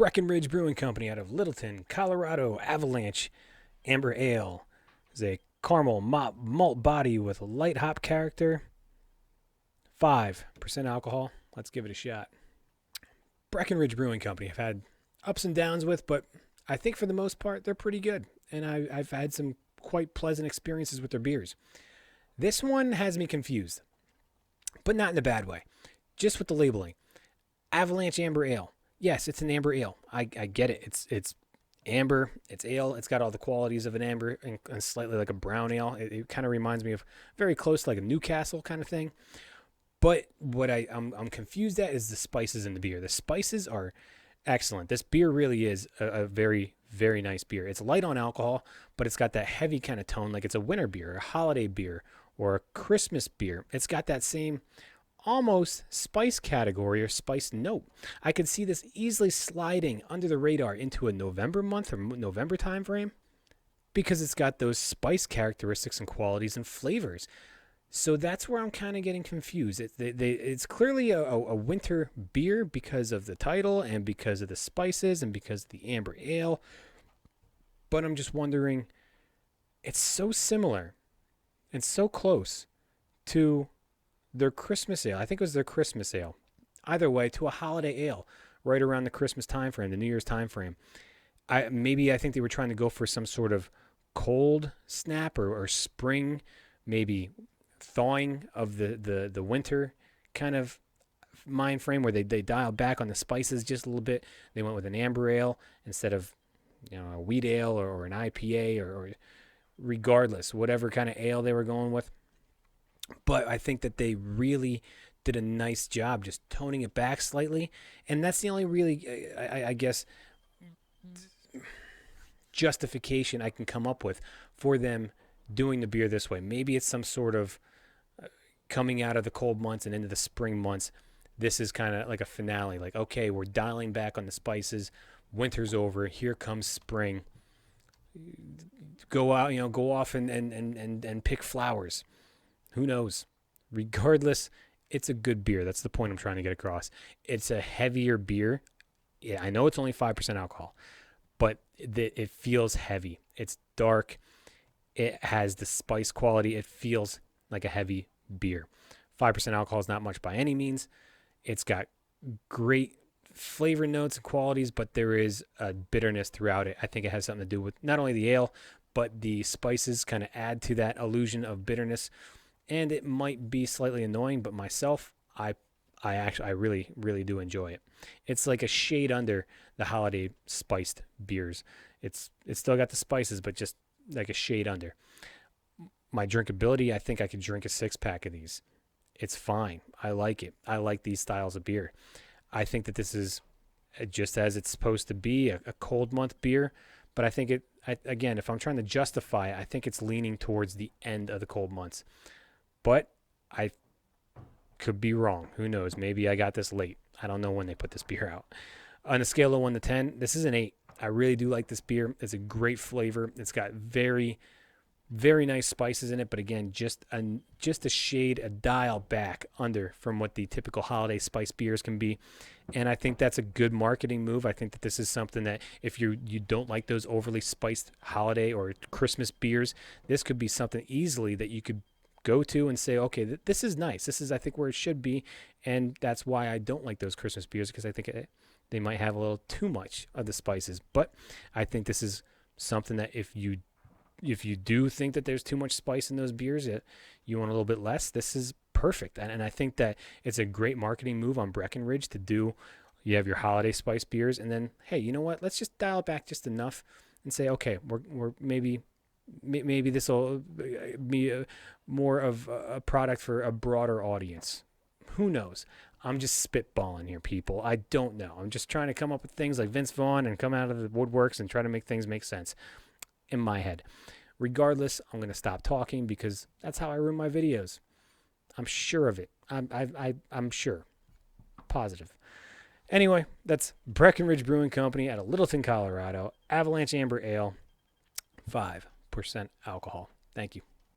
Breckenridge Brewing Company out of Littleton, Colorado. Avalanche Amber Ale is a caramel malt body with light hop character. 5% alcohol. Let's give it a shot. Breckenridge Brewing Company I've had ups and downs with, but I think for the most part they're pretty good. And I've had some quite pleasant experiences with their beers. This one has me confused, but not in a bad way. Just with the labeling. Avalanche Amber Ale. Yes, it's an amber ale. I get it. It's amber. It's ale. It's got all the qualities of an amber and slightly like a brown ale. It kind of reminds me of very close to like a Newcastle kind of thing. But what I'm confused at is the spices in the beer. The spices are excellent. This beer really is a very, very nice beer. It's light on alcohol, but it's got that heavy kind of tone, like it's a winter beer, a holiday beer, or a Christmas beer. It's got that same almost spice category or spice note. I could see this easily sliding under the radar into a November month or November time frame because it's got those spice characteristics and qualities and flavors. So that's where I'm kind of getting confused. It's clearly a winter beer because of the title and because of the spices and because of the amber ale. But I'm just wondering, it's so similar and so close to their Christmas ale. I think it was their Christmas ale. Either way, to a holiday ale right around the Christmas time frame, the New Year's time frame. I think they were trying to go for some sort of cold snap or spring, maybe thawing of the winter kind of mind frame where they dialed back on the spices just a little bit. They went with an amber ale instead of a wheat ale or an IPA or regardless, whatever kind of ale they were going with. But I think that they really did a nice job just toning it back slightly. And that's the only really, I guess, justification I can come up with for them doing the beer this way. Maybe it's some sort of coming out of the cold months and into the spring months. This is kind of like a finale. Like, okay, we're dialing back on the spices. Winter's over. Here comes spring. Go out, go off and pick flowers. Who knows? Regardless, it's a good beer. That's the point I'm trying to get across. It's a heavier beer. Yeah, I know it's only 5% alcohol, but it feels heavy. It's dark. It has the spice quality. It feels like a heavy beer. 5% alcohol is not much by any means. It's got great flavor notes and qualities, but there is a bitterness throughout it. I think it has something to do with not only the ale, but the spices kind of add to that illusion of bitterness. And it might be slightly annoying, but myself, I really, really do enjoy it. It's like a shade under the holiday spiced beers. It's still got the spices, but just like a shade under. My drinkability, I think I could drink a 6-pack of these. It's fine. I like it. I like these styles of beer. I think that this is just as it's supposed to be, a cold month beer. But I think again, if I'm trying to justify it, I think it's leaning towards the end of the cold months. But I could be wrong. Who knows? Maybe I got this late. I don't know when they put this beer out. On a scale of 1 to 10, this is an 8. I really do like this beer. It's a great flavor. It's got very, very nice spices in it. But again, just a shade, a dial back under from what the typical holiday spice beers can be. And I think that's a good marketing move. I think that this is something that if you don't like those overly spiced holiday or Christmas beers, this could be something easily that you could go to and say, okay, this is nice. This is, I think, where it should be. And that's why I don't like those Christmas beers, because I think they might have a little too much of the spices. But I think this is something that if you do think that there's too much spice in those beers, you want a little bit less, this is perfect. And I think that it's a great marketing move on Breckenridge to do. You have your holiday spice beers, and then, hey, you know what? Let's just dial it back just enough and say, okay, we're maybe this will be more of a product for a broader audience. Who knows? I'm just spitballing here, people. I don't know. I'm just trying to come up with things like Vince Vaughn and come out of the woodworks and try to make things make sense in my head. Regardless, I'm going to stop talking because that's how I ruin my videos. I'm sure of it. I'm sure. Positive. Anyway, that's Breckenridge Brewing Company out of Littleton, Colorado. Avalanche Amber Ale. 5% alcohol. Thank you.